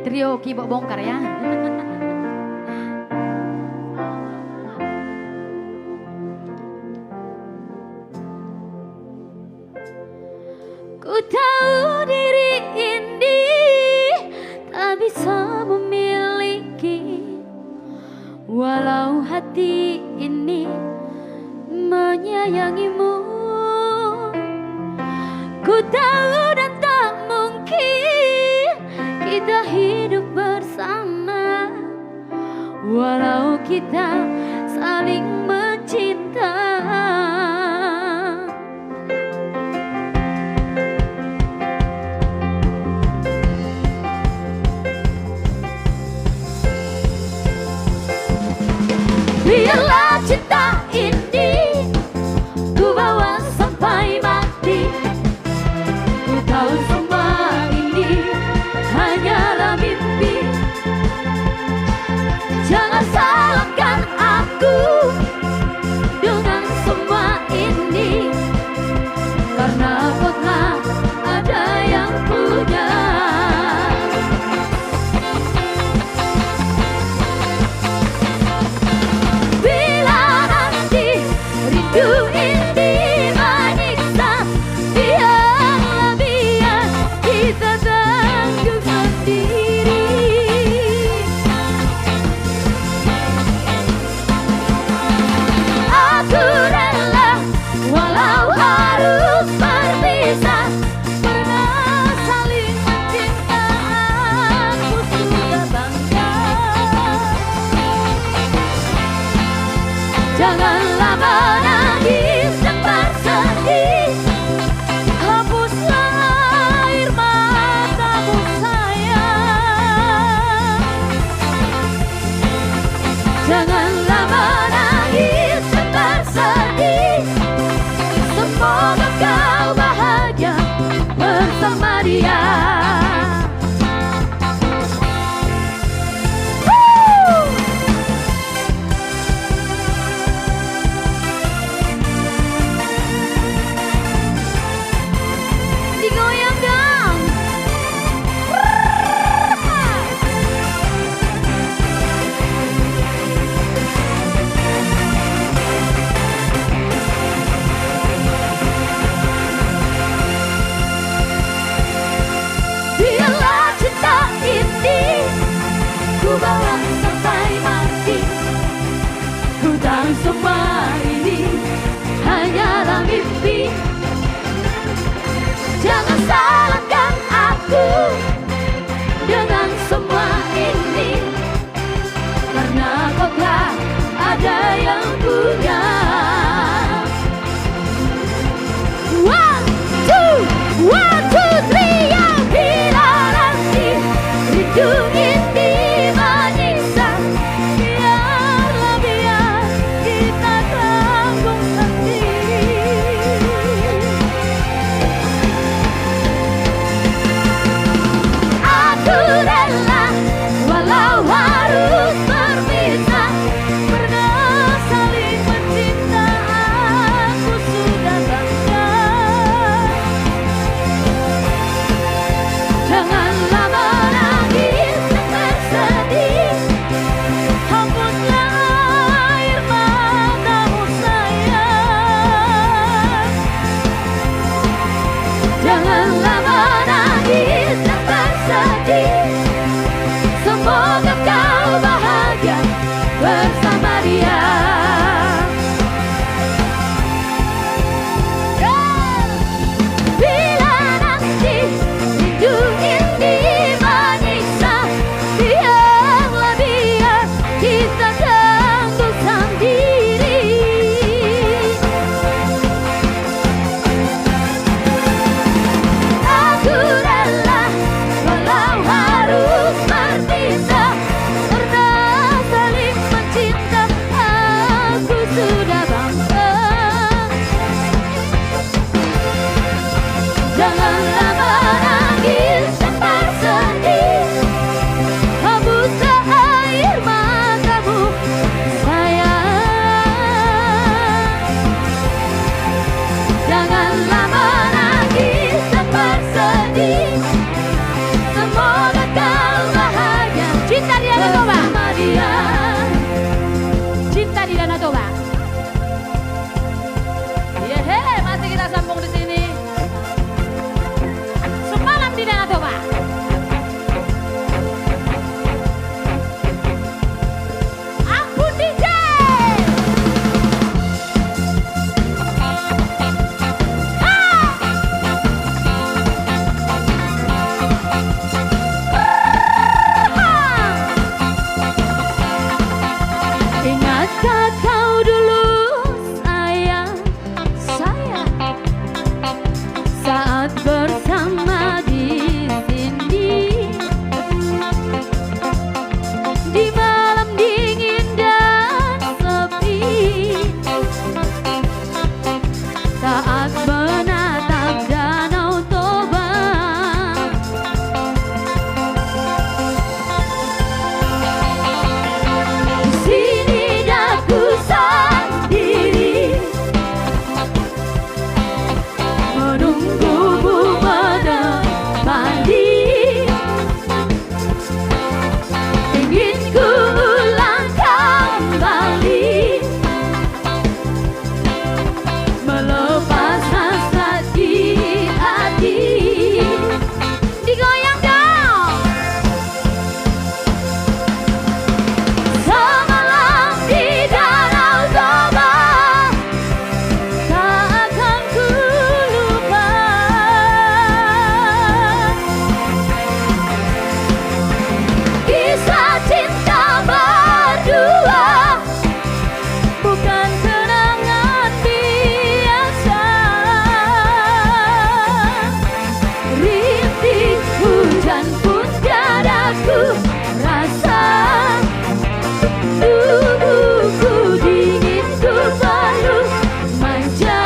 Trio Kibok Bongkar ya. Ku tahu diri ini tak bisa memiliki, walau hati ini menyayangimu. Ku tahu dan tak mungkin kita hidup bersama, walau kita saling mencinta. Biarlah cinta ini ku bawa sampai mati. Ku tahu semua ini hanyalah mimpi. Jangan salahkan aku dengan semua ini, karena kau tak ada yang punya. Bila nanti rindu ini menyiksa, biarlah biar kita tanggung sendiri. Aku rela walau harus berpisah, pernah saling mencinta, aku sudah bangga. Janganlah menangis dan bersedih, hapuslah air matamu sayang. Janganlah menangis dan bersedih, semoga kau bahagia bersama dia. Digoyang dong. Biarlah cinta ini ku bawa sampai mati. Ku tahu semua ini hanyalah mimpi. Jangan salahkan aku dengan semua ini, karena kau tak ada yang punya. One, two, three, ya. Bila nanti rindu ini menyiksa, biarlah biar kita tanggung sendiri. Aku rela walau harus berpisah, pernah saling mencinta, aku sudah bangga. Janganlah menangis dan bersedih, hapuslah air matamu sayang. Janganlah menangis dan bersedih, semoga kau bahagia bersama dia. Bila nanti rindu ini menyiksa, biarlah biar kita tanggung sendiri. Aku rela walau harus berpisah, pernah saling mencinta, aku sudah bangga. Janganlah menangis dan di Danau Toba. Aku DJ. Ingatkah kau dulu sayang saya saat bersama di sini di malam dingin dan sepi saat menatap Danau Toba. Di sini daku sendiri menunggumu menemani. Ingin ku ulang kembali melepas hasrat di hati. Digoyang dong. Semalam di Danau Toba tak akan ku lupa. Kisah cinta berdua bukan kenangan biasa. Rintik hujan pun tiadaku rasa. Tubuhku dingin ku peluk manja.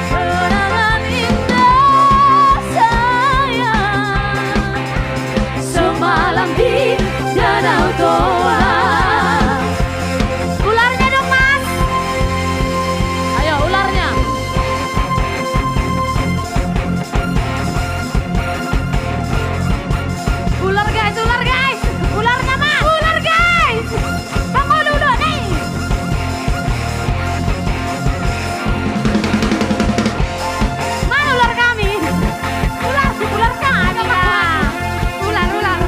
Kenangan indah sayang semalam di Danau Toba. Ularnya dong mas. Ayo ularnya. Ular guys, ular guys. Ularnya mas. Ular guys. Tunggu dulu nih. Mana ular kami? Ular kami ya. Ular.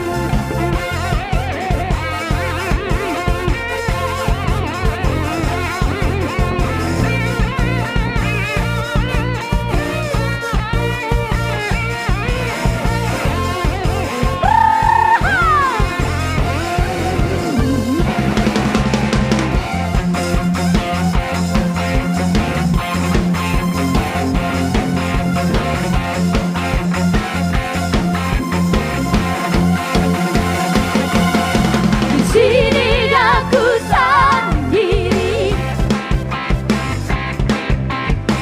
Di sini daku sendiri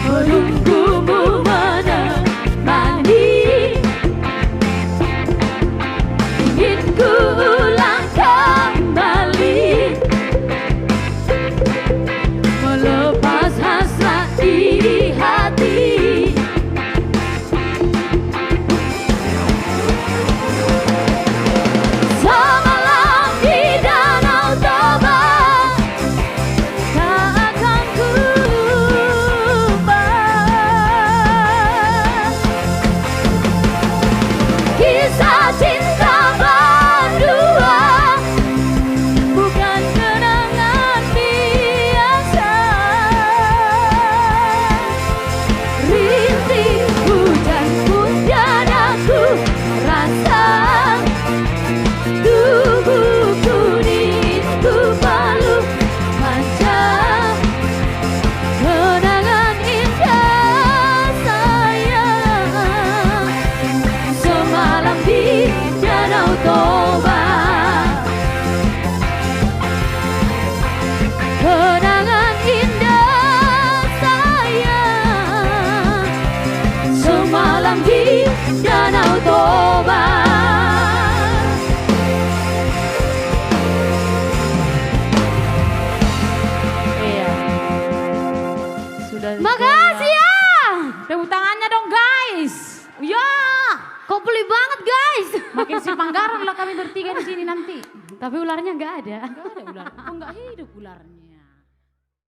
menunggumu menemani. Ingin ku ulang kembali melepas hasrat di hati. Semalam di Danau Toba tak akan ku lupa. Kisah cinta berdua bukan kenangan biasa. Rintik hujan pun tiadaku rasa. Tubuhku dingin ku peluk manja. Kenangan indah sayang semalam di Danau Toba. Kenangan indah sayang semalam di Danau Toba. Iya. Sudah. Makasih ya. Tepuk tangannya dong guys. Ya. Kok beli banget guys. Makin si Panggaran lah kami bertiga di sini nanti. Tapi ularnya nggak ada. Nggak ada ular. Kok nggak hidup ularnya?